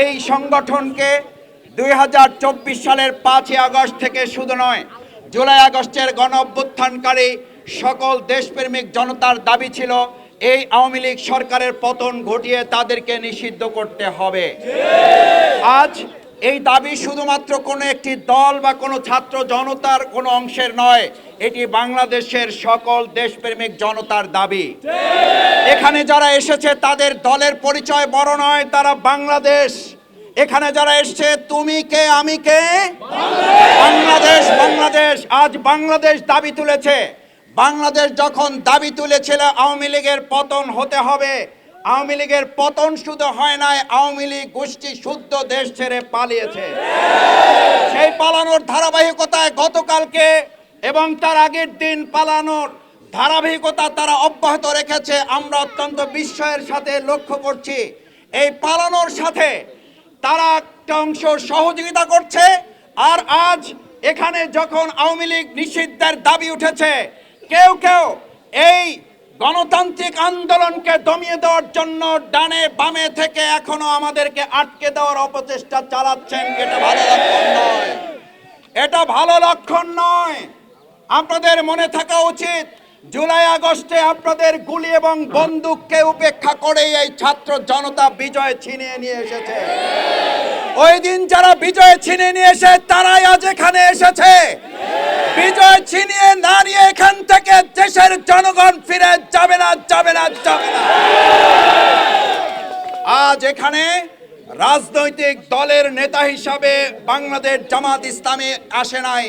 এই সংগঠনকে 2024 সালের 5ই আগস্ট থেকে শুধু নয়, জুলাই আগস্টের গণ অভ্যুত্থানকারী সকল দেশপ্রেমিক জনতার দাবি ছিল এই আওয়ামী লীগ সরকারের পতন ঘটিয়ে তাদেরকে নিষিদ্ধ করতে হবে। আজ এই দাবি শুধুমাত্র কোনো একটি দল বা কোনো ছাত্র জনতার কোনো অংশের নয়, এটি বাংলাদেশের সকল দেশপ্রেমিক জনতার দাবি। এখানে যারা এসেছে তাদের দলের পরিচয় বড় নয়, তারা বাংলাদেশ। এখানে যারা এসেছে তুমি কে আমি কে, বাংলাদেশ। বাংলাদেশ আজ বাংলাদেশ দাবি তুলেছে। বাংলাদেশ যখন দাবি তুলেছিল আওয়ামী লীগের পতন হতে হবে, আওয়ামী লীগের পতন শুধু হয় নাই, আওয়ামী লীগ গোষ্ঠী শুদ্ধ দেশ ছেড়ে পালিয়েছে। সেই পালানোর ধারাবাহিকতায় গতকালকে এবং তার আগের দিন পালানোর ধারাবাহিকতা তারা অব্যাহত রেখেছে। আমরা অত্যন্ত বিস্ময়ের সাথে লক্ষ্য করছি এই পালানোর সাথে তারা একটা অংশ সহযোগিতা করছে। আর আজ এখানে যখন আওয়ামী লীগ নিষিদ্ধের দাবি উঠেছে, কেউ কেউ এই গণতান্ত্রিক আন্দোলনকে দমিয়ে দেওয়ার জন্য ডানে বামে থেকে এখনো আমাদেরকে আটকে দেওয়ার অপচেষ্টা চালাচ্ছেন। এটা ভালো লক্ষণ নয়, এটা ভালো লক্ষণ নয়। আপনাদের মনে থাকা উচিত, জুলাই আগস্টে আপনাদের গুলি এবং বন্দুককে উপেক্ষা করে এই ছাত্র জনতা বিজয় ছিনিয়ে নিয়ে এসেছে। ওই দিন যারা বিজয় ছিনিয়ে নিয়ে এসে তারাই আজ এখানে এসেছে। বিজয় ছিনিয়ে না নিয়ে এখান থেকে দেশের জনগণ ফিরে যাবে না, যাবে না, যাবে না। আজ এখানে রাজনৈতিক দলের নেতা হিসাবে বাংলাদেশ জামাত ইসলামী আসে নাই।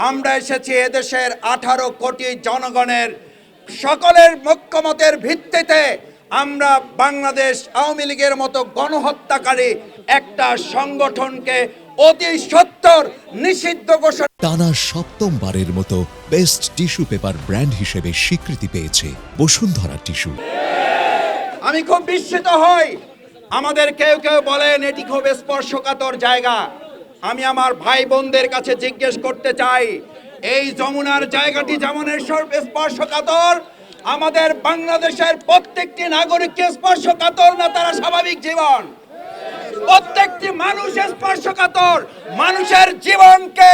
আমরা এসেছি এদেশের 18 কোটি জনগণের সকলের ঐক্যমতের ভিত্তিতে আমরা বাংলাদেশ আওয়ামী লীগের মতো গণহত্যাকারী একটা সংগঠনকে অতি সত্বর নিষিদ্ধ ঘোষণা। টানা 7মবারের মতো বেস্ট টিস্যু পেপার ব্র্যান্ড হিসেবে স্বীকৃতি পেয়েছে বসুন্ধরা টিস্যু। আমি খুব বিস্মিত হই, আমাদের কেউ কেউ বলেন এটি খুব স্পর্শকাতর জায়গা। আমি আমার ভাই বোনদের কাছে জিজ্ঞেস করতে চাই, এই যমুনার জায়গাটি যেমন স্পর্শকাতর, আমাদের বাংলাদেশের প্রত্যেকটি নাগরিককে স্পর্শকাতর না তারা স্বাভাবিক জীবন? প্রত্যেকটি মানুষ স্পর্শকাতর। মানুষের জীবনকে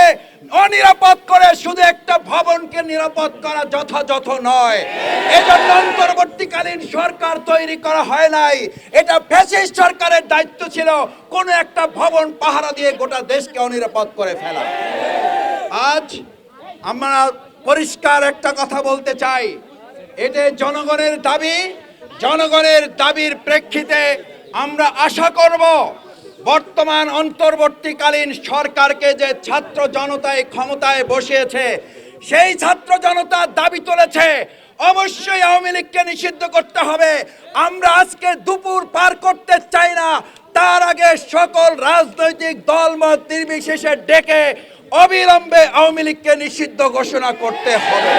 অনিরাপদ করে শুধু একটা ভবনকে নিরাপদ করা যথাযথ নয়। এজন্য অন্তর্বর্তীকালীন সরকার তৈরি করা হয় নাই। এটা ফ্যাসিস্ট সরকারের দায়িত্ব ছিল কোন একটা ভবন পাহারা দিয়ে গোটা দেশকে অনিরাপদ করে ফেলা। আজ আমরা পরিষ্কার একটা কথা বলতে চাই, এটা জনগণের দাবি। জনগণের দাবির প্রেক্ষিতে আমরা আশা করব বর্তমান অন্তর্বর্তীকালীন সরকারকে যে ছাত্র জনতায় ক্ষমতায় বসিয়েছে, সেই ছাত্র জনতা দাবি তুলেছে অবশ্যই আওয়ামী লীগকে নিষিদ্ধ করতে হবে। আমরা আজকে দুপুর পার করতে চাই না, তার আগে সকল রাজনৈতিক দলমত নির্বিশেষে ডেকে অবিলম্বে আওয়ামী লীগকে নিষিদ্ধ ঘোষণা করতে হবে।